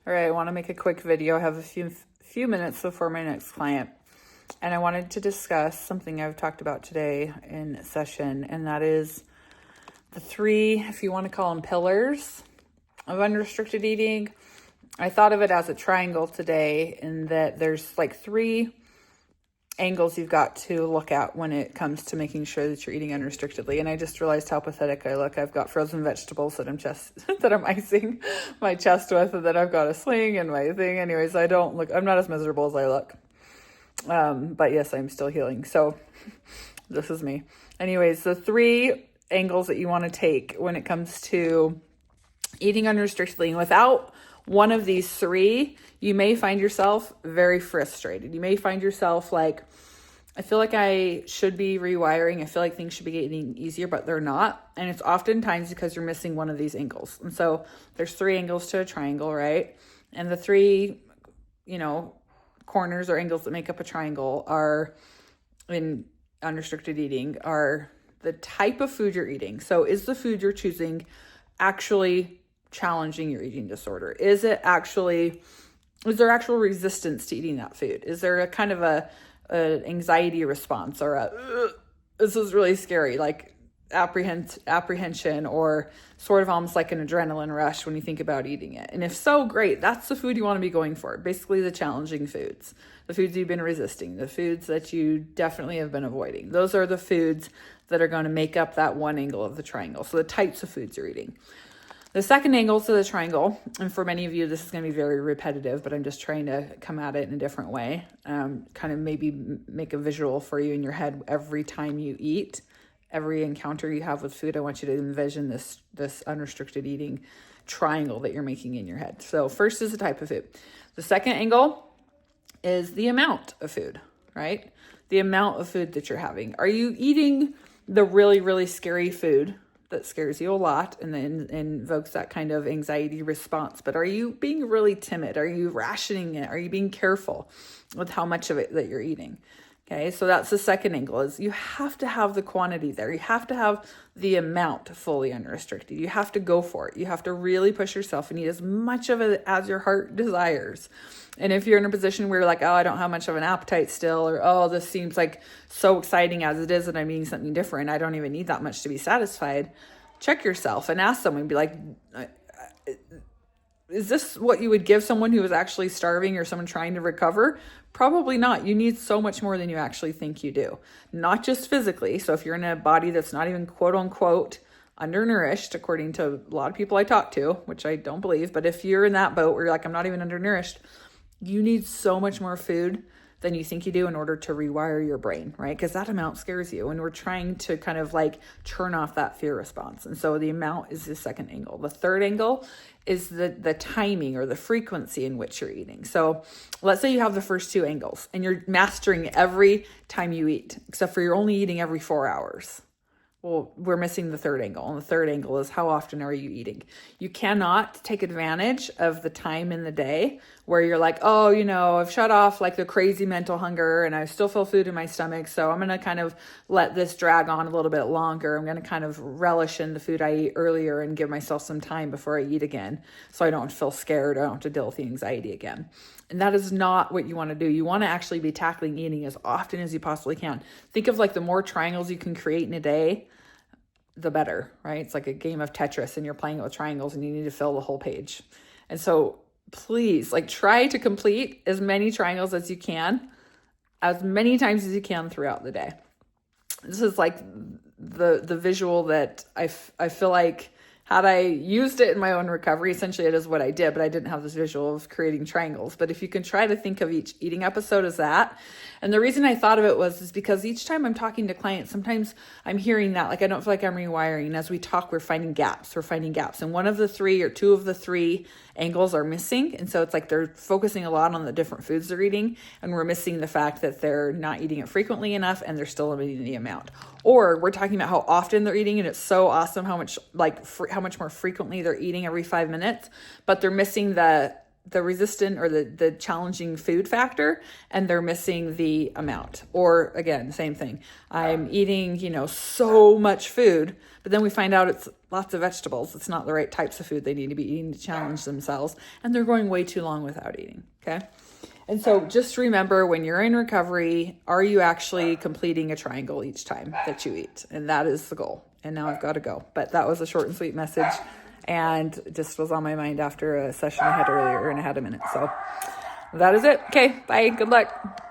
All right, I want to make a quick video. I have a few minutes before my next client, and I wanted to discuss something I've talked about today in session, and that is the three, if you want to call them pillars of unrestricted eating. I thought of it as a triangle today, in that there's like three angles you've got to look at when it comes to making sure that you're eating unrestrictedly. And I just realized how pathetic I look. I've got frozen vegetables that I'm icing my chest with, and then I've got a sling and my thing. Anyways, I'm not as miserable as I look. But yes, I'm still healing. So this is me. Anyways, the three angles that you want to take when it comes to eating unrestrictedly, and without one of these three, you may find yourself very frustrated. You may find yourself like, I feel like I should be rewiring. I feel like things should be getting easier, but they're not. And it's oftentimes because you're missing one of these angles. And so there's three angles to a triangle, right? And the three, corners or angles that make up a triangle are, in unrestricted eating, are the type of food you're eating. So is the food you're choosing actually challenging your eating disorder? Is there actual resistance to eating that food? Is there a kind of a anxiety response, or this is really scary, like apprehension, or sort of almost like an adrenaline rush when you think about eating it? And if so, great. That's the food you want to be going for. Basically the challenging foods, the foods you've been resisting, the foods that you definitely have been avoiding. Those are the foods that are going to make up that one angle of the triangle. So the types of foods you're eating. The second angle to the triangle, and for many of you, this is going to be very repetitive, but I'm just trying to come at it in a different way. Kind of maybe make a visual for you in your head every time you eat, every encounter you have with food. I want you to envision this unrestricted eating triangle that you're making in your head. So first is the type of food. The second angle is the amount of food, right? The amount of food that you're having. Are you eating the really, really scary food that scares you a lot and then invokes that kind of anxiety response? But are you being really timid? Are you rationing it? Are you being careful with how much of it that you're eating? Okay, so that's the second angle, is you have to have the quantity there. You have to have the amount fully unrestricted. You have to go for it. You have to really push yourself and eat as much of it as your heart desires. And if you're in a position where you're like, oh, I don't have much of an appetite still, or, oh, this seems like so exciting as it is and I'm eating something different, I don't even need that much to be satisfied, check yourself and ask someone, be like, is this what you would give someone who is actually starving or someone trying to recover? Probably not. You need so much more than you actually think you do. Not just physically. So if you're in a body that's not even quote unquote undernourished, according to a lot of people I talk to, which I don't believe, but if you're in that boat where you're like, I'm not even undernourished, you need so much more food than you think you do in order to rewire your brain, right? Because that amount scares you, and we're trying to kind of like turn off that fear response. And so the amount is the second angle. The third angle is the timing or the frequency in which you're eating. So let's say you have the first two angles and you're mastering every time you eat, except for you're only eating every 4 hours. Well, we're missing the third angle. And the third angle is, how often are you eating? You cannot take advantage of the time in the day where you're like, oh, I've shut off like the crazy mental hunger and I still feel food in my stomach. So I'm going to kind of let this drag on a little bit longer. I'm going to kind of relish in the food I ate earlier and give myself some time before I eat again, so I don't feel scared. I don't have to deal with the anxiety again. And that is not what you want to do. You want to actually be tackling eating as often as you possibly can. Think of like the more triangles you can create in a day, the better, right? It's like a game of Tetris and you're playing it with triangles and you need to fill the whole page. And so please, like, try to complete as many triangles as you can, as many times as you can throughout the day. This is like the visual that I feel like, had I used it in my own recovery, essentially it is what I did, but I didn't have this visual of creating triangles. But if you can try to think of each eating episode as that. And the reason I thought of it is because each time I'm talking to clients, sometimes I'm hearing that, like, I don't feel like I'm rewiring. And as we talk, we're finding gaps. And one of the three or two of the three angles are missing. And so it's like they're focusing a lot on the different foods they're eating, and we're missing the fact that they're not eating it frequently enough and they're still limiting the amount. Or we're talking about how often they're eating, and it's so awesome how much more frequently they're eating every 5 minutes, but they're missing the the resistant or the challenging food factor, and they're missing the amount. Or again, same thing. I'm eating, so much food, but then we find out it's lots of vegetables. It's not the right types of food they need to be eating to challenge themselves, and they're going way too long without eating. Okay. And so just remember, when you're in recovery, are you actually completing a triangle each time that you eat? And that is the goal. And now I've got to go. But that was a short and sweet message, and just was on my mind after a session I had earlier, and I had a minute. So that is it. Okay, bye. Good luck.